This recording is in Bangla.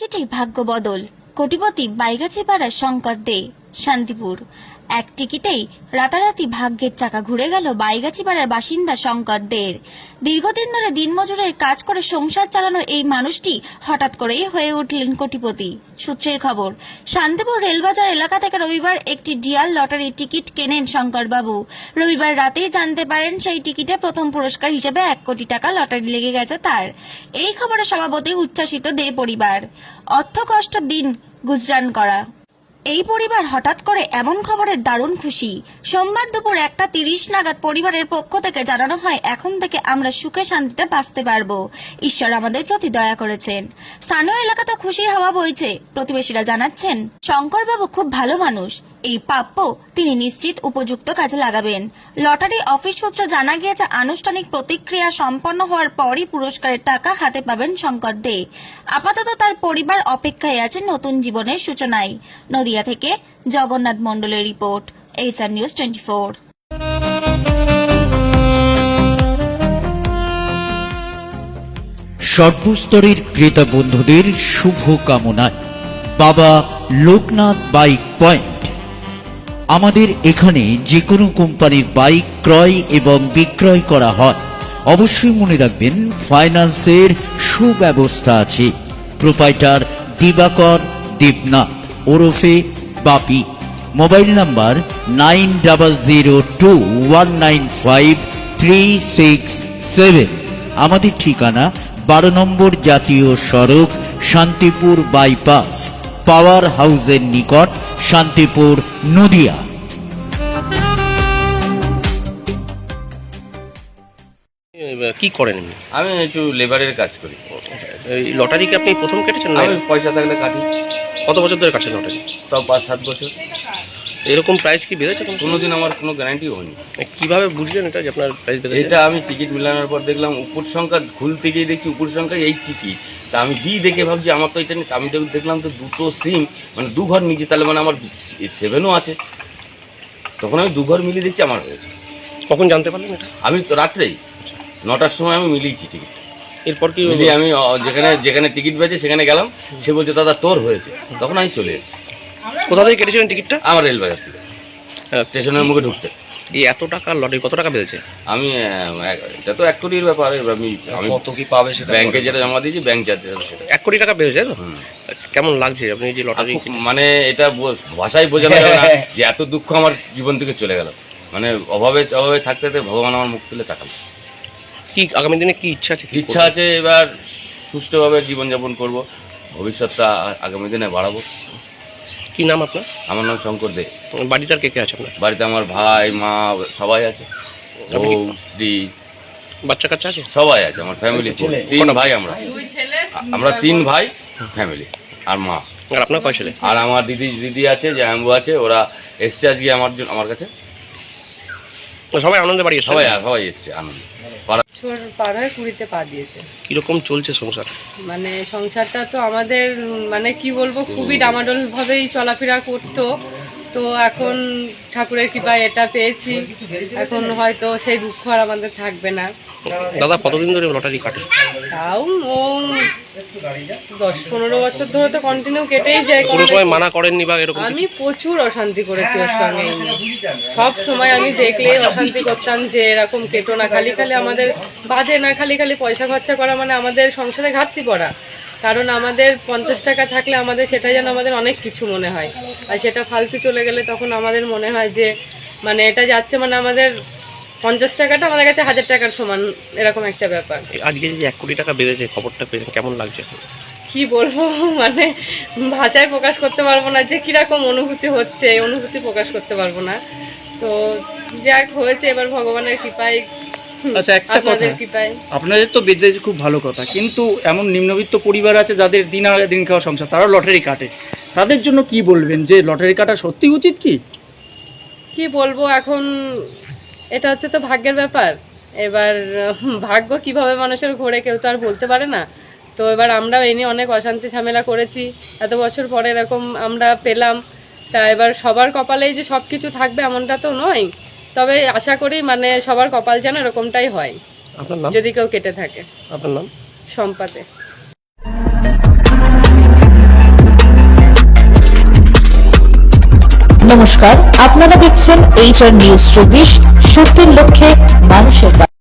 টিকিটেই ভাগ্য বদল। কোটিপতি বাইগাছিপাড়ার শঙ্কর দে, শান্তিপুর। এক টিকিটেই রাতারাতি ভাগ্যের চাকা ঘুরে গেল বাইগাছিপাড়ার বাসিন্দা শঙ্কর দের। দীর্ঘদিন ধরে দিনমজুরের কাজ করে সংসার চালানো এই মানুষটি হঠাৎ করেই হয়ে উঠলেন কোটিপতি। সূত্রের খবর, শান্তিপুর রেলবাজার এলাকা থেকে রবিবার একটি ডিয়াল লটারির টিকিট কেনেন শঙ্কর বাবু। রবিবার রাতেই জানতে পারেন সেই টিকিটে প্রথম পুরস্কার হিসেবে 1 কোটি টাকা লটারি লেগে গেছে তার। এই খবরে স্বভাবতই উচ্ছ্বাসিত দে পরিবার। অর্থ কষ্ট দিন গুজরান করা এই পরিবার হঠাৎ করে এমন খবরের দারুণ খুশি। সোমবার দুপুর 1:30 নাগাদ পরিবারের পক্ষ থেকে জানানো হয়, এখন থেকে আমরা সুখে শান্তিতে বাঁচতে পারবো। ঈশ্বর আমাদের প্রতি দয়া করেছেন। স্থানীয় এলাকাতে খুশির হাওয়া বইছে। প্রতিবেশীরা জানাচ্ছেন, শঙ্কর বাবু খুব ভালো মানুষ। এই প্রাপ্য তিনি নিশ্চিত উপযুক্ত কাজে লাগাবেন। লটারি অফিস সূত্রে জানা গিয়েছে, আনুষ্ঠানিক প্রতিক্রিয়া সম্পন্ন হওয়ার পরই পুরস্কারের টাকা হাতে পাবেন শঙ্কর দে। আপাতত তার পরিবার অপেক্ষায় আছে নতুন জীবনের সূচনায়। নদিয়া থেকে জগন্নাথ মণ্ডলের রিপোর্ট, HR নিউজ 24। সর্বস্তরের ক্রেতা বন্ধুদের শুভ কামনায় বাবা লোকনাথ বাইক পয়েন্ট। আমাদের এখানে যে কোনো কোম্পানির বাইক ক্রয় এবং বিক্রয় করা হয়। অবশ্যই মনে রাখবেন, ফাইন্যান্সের সুব্যবস্থা আছে। প্রোপাইটার দিবাকর দেবনাথ ওরফে বাপি। Mobile number 9002195367। আমাদের ঠিকানা 12 নম্বর জাতীয় সড়ক, শান্তিপুর বাইপাস, পাওয়ার হাউসের নিকট, শান্তিপুর, নদিয়া। কি করেন এমনি? আমি একটু লেবারের কাজ করি। এই লটারি কি আপনি প্রথম কেটেছেন? না, আমি পয়সা থাকলে কাটি। কত বছর ধরে কাটছেন লটারি? তাও 5-7 বছর। এরকম প্রাইস কি বেড়েছে? কোনোদিন আমার কোনো গ্যারান্টি হয়নি। কিভাবে বুঝলেন এটা যে আপনার প্রাইস বেড়েছে? এটা আমি টিকিট মিলানোর পর দেখলাম উপর সংখ্যা, খুলতে গিয়ে দেখছি উপর সংখ্যা এই টিকিট। তা আমি দেখে ভাবছি আমার তো এটা নেই। আমি দেখলাম তো দুটো সিম, মানে 2 ঘর নিচে, তাহলে মানে আমার 7ও আছে। তখন আমি 2 ঘর মিলিয়ে দেখছি আমার হয়েছে। কখন জানতে পারলেন এটা? আমি তো রাত্রেই 9টার সময় আমি মিলিয়েছি টিকিট। এরপর কি মিলিয়ে আমি যেখানে টিকিট বেজে সেখানে গেলাম। সে বলছে দাদা তোর হয়েছে। তখন আমি চলে এসেছি। কোথা থেকে কেটেছিলেন টিকিটটা? আমার রেলবাজার থেকে, স্টেশনের মুখে ঢুকতে। এই এত টাকা লটারি কত টাকা বেড়েছে? আমি এটা তো 1 কোটির ব্যাপার। আমি কত কি পাবে সেটা ব্যাংকে যেটা জমা দিয়েছি, ব্যাংক যা সেটা 1 কোটি টাকা বেড়েছে তো? কেমন লাগছে আপনি যে লটারি? মানে এটা ভাষায় বোঝানো যাবে না যে এত দুঃখ আমার জীবন থেকে চলে গেল। মানে অভাবে থাকতে থাকতে ভগবান আমার মুখ তুলে তাকালো। কি আগামী দিনে কি ইচ্ছা আছে? ইচ্ছা আছে এবার সুষ্ঠুভাবে জীবনযাপন করব, ভবিষ্যৎটা আগামী দিনে বাড়াবো। কি নাম আপনার? আমার নাম শঙ্কর দে। বাড়িতে আর কে কে আছে আপনার? বাড়িতে আমার ভাই, মা সবাই আছে, বউ, স্ত্রী, বাচ্চা কাচ্চা আছে? সবাই আছে। আমার ফ্যামিলি 3 ভাই। আমরা 3 ভাই ফ্যামিলি, আর মা। আর আপনার কয় ছেলে? আর আমার দিদি আছে, জামাইবাবু আছে। ওরা এসছে আজকে আমার কাছে। সবাই আনন্দে বাড়ি এসেছে? সবাই এসছে আনন্দ। পার হয়ে 20-তে পা দিয়েছে। কিরকম চলছে সংসার? মানে সংসারটা তো আমাদের, মানে কি বলবো, খুবই ডামাডোল ভাবেই চলাফেরা করতো। তো এখন ঠাকুরের কৃপায় এটা পেয়েছি। এখন হয়তো সেই দুঃখ আর আমাদের থাকবে না। দাদা কতদিন ধরে লটারি কাটে? তাও ও 10-15 বছর ধরে তো কন্টিনিউ কেটেই যায়। কোনো সময় মানা করেননি বা এরকম? আমি প্রচুর অশান্তি করেছি ওর সঙ্গে। সব সময় আমি দেখলে অশান্তি করতাম যে এরকম কেটো না, খালি আমাদের বাজে না, খালি পয়সা খরচা করা মানে আমাদের সংসারে ঘাটতি পড়া। কারণ আমাদের 50 টাকা থাকলে আমাদের সেটা যেন আমাদের অনেক কিছু মনে হয়, আর সেটা ফালতু চলে গেলে তখন আমাদের মনে হয় যে মানে এটা যাচ্ছে, মানে আমাদের 50 টাকাটা আমাদের কাছে 1000 টাকার সমান, এরকম একটা ব্যাপার। আজকে যে 1 কোটি টাকা বেড়েছে, খবরটা পেয়ে কেমন লাগছে? কি বলবো, মানে ভাষায় প্রকাশ করতে পারবো না যে কিরকম অনুভূতি হচ্ছে। এই অনুভূতি প্রকাশ করতে পারবো না। তো যাক হয়েছে, এবার ভগবানের কৃপায়। আচ্ছা, একটা কথা, আপনাদের তো বেঁধেছে খুব ভালো কথা, কিন্তু এমন নিম্নবিত্ত পরিবার আছে যাদের দিন খাওয়া সংসার, তারা লটারি কাটে। তাদের জন্য কি বলবেন, যে লটারি কাটা সত্যি উচিত? কি বলবো, এখন এটা হচ্ছে তো ভাগ্যের ব্যাপার। এবার ভাগ্য কিভাবে মানুষের ঘোরে কেউ তো আর বলতে পারে না। তো এবার আমরা এই নিয়ে অনেক অশান্তি ঝামেলা করেছি, এত বছর পরে এরকম আমরা পেলাম। তা এবার সবার কপালেই যে সব কিছু থাকবে এমনটা তো নয়, তবে আশা করি মানে সবার কপাল যেন এরকমটাই হয়। আপনার নাম? যদি কেউ কেটে থাকে। আপনার নাম? সম্পাদে। নমস্কার, আপনারা দেখছেন HR নিউজ 24, সত্যের লক্ষ্যে মানুষের